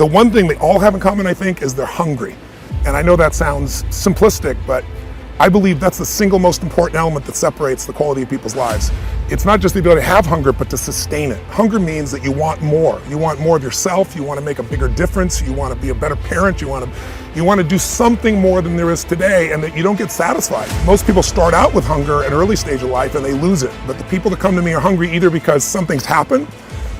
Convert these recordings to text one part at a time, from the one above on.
The one thing they all have in common, I think, is they're hungry. And I know that sounds simplistic, but I believe that's the single most important element that separates the quality of people's lives. It's not just the ability to have hunger, but to sustain it. Hunger means that you want more. You want more of yourself. You want to make a bigger difference. You want to be a better parent. You want to do something more than there is today, and that you don't get satisfied. Most people start out with hunger at an early stage of life and they lose it. But the people that come to me are hungry either because something's happened,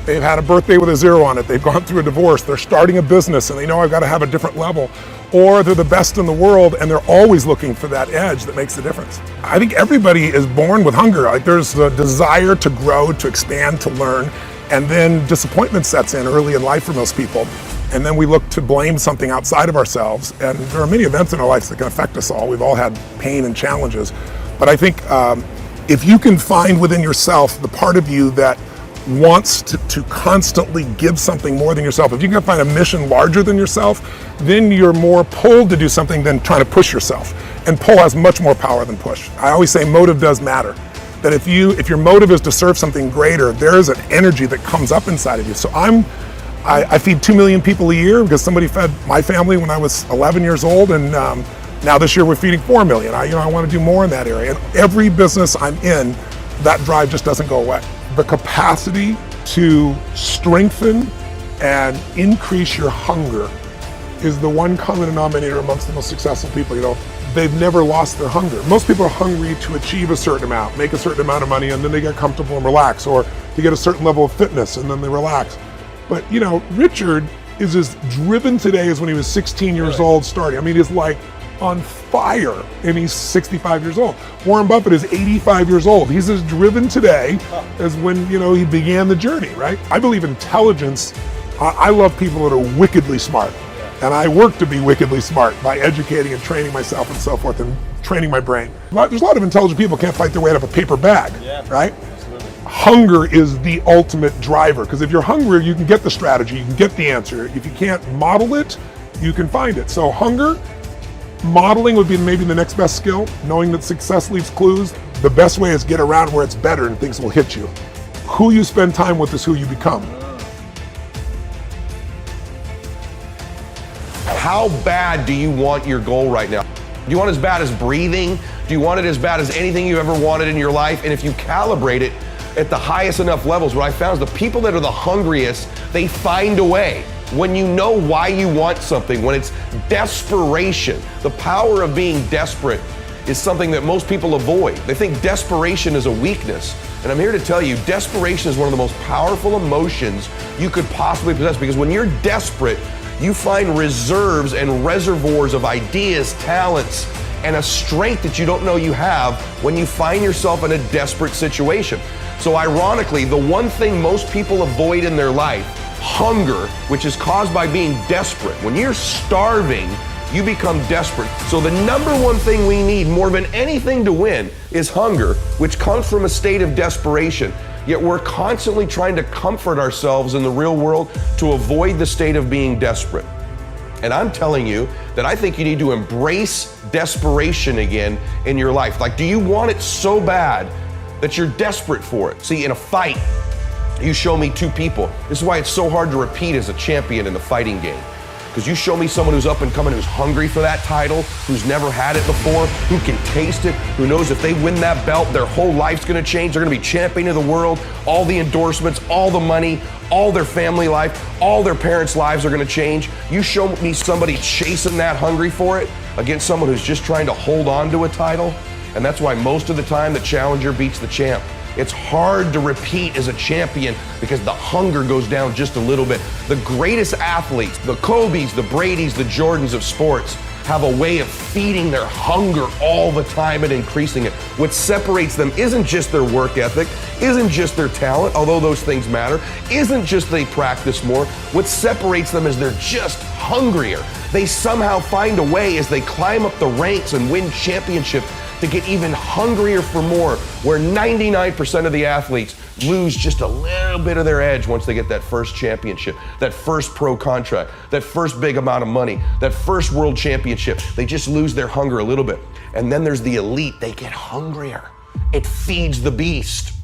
they've had a birthday with a 0 on it, they've gone through a divorce, they're starting a business and they know I've got to have a different level, or they're the best in the world and they're always looking for that edge that makes the difference. I think everybody is born with hunger. Like, there's a desire to grow, to expand, to learn, and then disappointment sets in early in life for most people. And then we look to blame something outside of ourselves. And there are many events in our lives that can affect us all. We've all had pain and challenges. But I think if you can find within yourself the part of you that wants to constantly give something more than yourself, if you can find a mission larger than yourself, then you're more pulled to do something than trying to push yourself. And pull has much more power than push. I always say motive does matter. That if your motive is to serve something greater, there is an energy that comes up inside of you. So I feed 2 million people a year because somebody fed my family when I was 11 years old, and now this year we're feeding 4 million. I want to do more in that area. And every business I'm in, that drive just doesn't go away. The capacity to strengthen and increase your hunger is the one common denominator amongst the most successful people. They've never lost their hunger. Most people are hungry to achieve a certain amount, make a certain amount of money, and then they get comfortable and relax, or to get a certain level of fitness and then they relax. But Richard is as driven today as when he was 16 years old starting. I mean, he's like on fire, and he's 65 years old. Warren Buffett is 85 years old. He's as driven today as when, he began the journey, right? I believe intelligence. I love people that are wickedly smart. And I work to be wickedly smart by educating and training myself and so forth, and training my brain. There's a lot of intelligent people who can't fight their way out of a paper bag, right? Hunger is the ultimate driver, because if you're hungry, you can get the strategy, you can get the answer. If you can't model it, you can find it. So hunger, modeling would be maybe the next best skill. Knowing that success leaves clues. The best way is get around where it's better and things will hit you. Who you spend time with is who you become. How bad do you want your goal right now? Do you want it as bad as breathing? Do you want it as bad as anything you ever wanted in your life? And if you calibrate it at the highest enough levels, what I found is the people that are the hungriest, they find a way. When you know why you want something, when it's desperation, the power of being desperate is something that most people avoid. They think desperation is a weakness. And I'm here to tell you, desperation is one of the most powerful emotions you could possibly possess, because when you're desperate, you find reserves and reservoirs of ideas, talents, and a strength that you don't know you have when you find yourself in a desperate situation. So ironically, the one thing most people avoid in their life, hunger, which is caused by being desperate. When you're starving, you become desperate. So the number one thing we need more than anything to win is hunger, which comes from a state of desperation. Yet we're constantly trying to comfort ourselves in the real world to avoid the state of being desperate. And I'm telling you that I think you need to embrace desperation again in your life. Like, do you want it so bad that you're desperate for it? See, in a fight, you show me two people. This is why it's so hard to repeat as a champion in the fighting game. Because you show me someone who's up and coming, who's hungry for that title, who's never had it before, who can taste it, who knows if they win that belt, their whole life's gonna change. They're gonna be champion of the world, all the endorsements, all the money, all their family life, all their parents' lives are gonna change. You show me somebody chasing that, hungry for it, against someone who's just trying to hold on to a title. And that's why most of the time the challenger beats the champ. It's hard to repeat as a champion because the hunger goes down just a little bit. The greatest athletes, the Kobes, the Bradys, the Jordans of sports, have a way of feeding their hunger all the time and increasing it. What separates them isn't just their work ethic, isn't just their talent, although those things matter, isn't just they practice more. What separates them is they're just hungrier. They somehow find a way as they climb up the ranks and win championships to get even hungrier for more, where 99% of the athletes lose just a little bit of their edge once they get that first championship, that first pro contract, that first big amount of money, that first world championship. They just lose their hunger a little bit. And then there's the elite, they get hungrier. It feeds the beast.